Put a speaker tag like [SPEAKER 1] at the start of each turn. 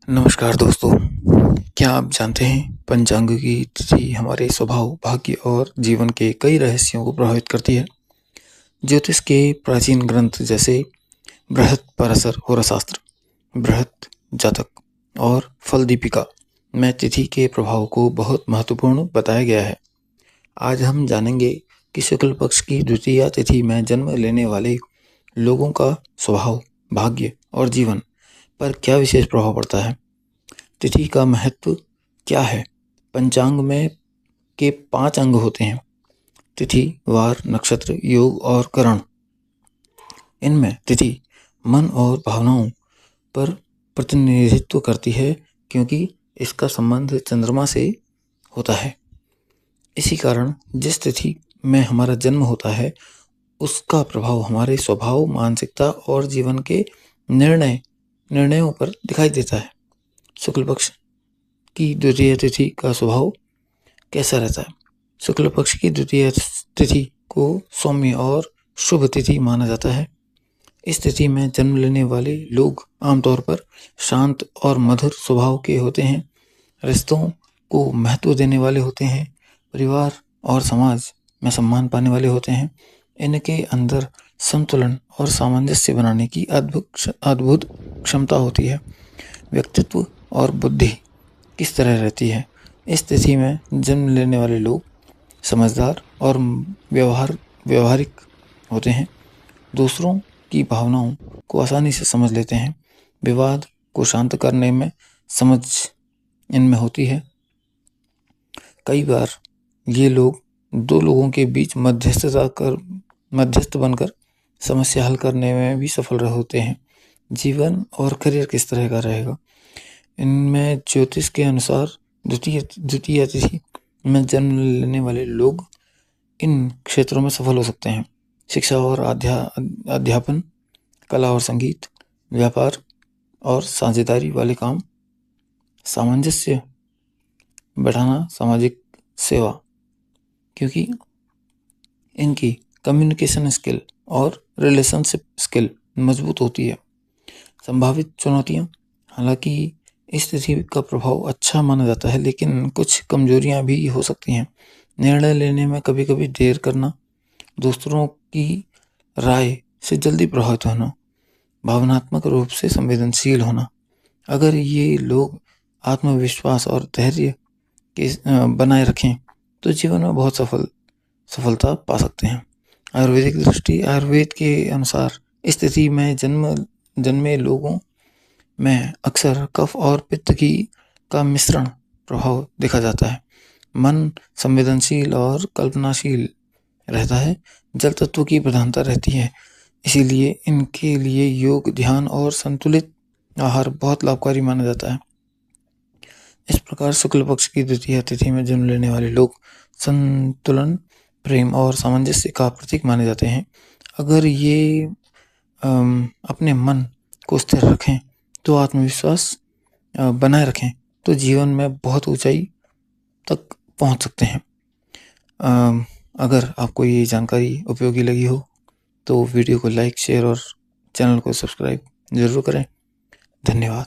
[SPEAKER 1] नमस्कार दोस्तों, क्या आप जानते हैं पंचांग की तिथि हमारे स्वभाव, भाग्य और जीवन के कई रहस्यों को प्रभावित करती है। ज्योतिष के प्राचीन ग्रंथ जैसे बृहत्पराशर होराशास्त्र, बृहत जातक और फल दीपिका में तिथि के प्रभाव को बहुत महत्वपूर्ण बताया गया है। आज हम जानेंगे कि शुक्ल पक्ष की द्वितीया तिथि में जन्म लेने वाले लोगों का स्वभाव, भाग्य और जीवन पर क्या विशेष प्रभाव पड़ता है। तिथि का महत्व क्या है। पंचांग में के 5 अंग होते हैं: तिथि, वार, नक्षत्र, योग और करण। इनमें तिथि मन और भावनाओं पर प्रतिनिधित्व करती है, क्योंकि इसका संबंध चंद्रमा से होता है। इसी कारण जिस तिथि में हमारा जन्म होता है, उसका प्रभाव हमारे स्वभाव, मानसिकता और जीवन के निर्णयों पर दिखाई देता है। शुक्ल पक्ष की द्वितीय तिथि का स्वभाव कैसा रहता है। शुक्ल पक्ष की द्वितीय तिथि को सौम्य और शुभ तिथि माना जाता है। इस तिथि में जन्म लेने वाले लोग आमतौर पर शांत और मधुर स्वभाव के होते हैं, रिश्तों को महत्व देने वाले होते हैं, परिवार और समाज में सम्मान पाने वाले होते हैं। इनके अंदर संतुलन और सामंजस्य बनाने की अद्भुत क्षमता होती है। व्यक्तित्व और बुद्धि किस तरह रहती है। इस तिथि में जन्म लेने वाले लोग समझदार और व्यवहारिक होते हैं, दूसरों की भावनाओं को आसानी से समझ लेते हैं, विवाद को शांत करने में समझ इनमें होती है। कई बार ये लोग दो लोगों के बीच मध्यस्थ बनकर समस्या हल करने में भी सफल होते हैं। जीवन और करियर किस तरह का रहेगा। इनमें ज्योतिष के अनुसार द्वितीय तिथि में जन्म लेने वाले लोग इन क्षेत्रों में सफल हो सकते हैं: शिक्षा और अध्यापन, कला और संगीत, व्यापार और साझेदारी वाले काम, सामंजस्य बढ़ाना, सामाजिक सेवा, क्योंकि इनकी कम्युनिकेशन स्किल और रिलेशनशिप स्किल मजबूत होती है। संभावित चुनौतियां, हालांकि इस तिथि का प्रभाव अच्छा माना जाता है, लेकिन कुछ कमजोरियां भी हो सकती हैं। निर्णय लेने में कभी कभी देर करना, दूसरों की राय से जल्दी प्रभावित होना, भावनात्मक रूप से संवेदनशील होना। अगर ये लोग आत्मविश्वास और धैर्य के बनाए रखें तो जीवन में बहुत सफलता पा सकते हैं। आयुर्वेद के अनुसार इस तिथि में जन्मे लोगों में अक्सर कफ और पित्त का मिश्रण प्रभाव देखा जाता है। मन संवेदनशील और कल्पनाशील रहता है, जल तत्व की प्रधानता रहती है, इसीलिए इनके लिए योग, ध्यान और संतुलित आहार बहुत लाभकारी माना जाता है। इस प्रकार शुक्ल पक्ष की द्वितीय तिथि में जन्म लेने वाले लोग संतुलन, प्रेम और सामंजस्य का प्रतीक माने जाते हैं। अगर ये अपने मन को स्थिर रखें तो आत्मविश्वास बनाए रखें तो जीवन में बहुत ऊंचाई तक पहुंच सकते हैं। अगर आपको ये जानकारी उपयोगी लगी हो तो वीडियो को लाइक, शेयर और चैनल को सब्सक्राइब जरूर करें। धन्यवाद।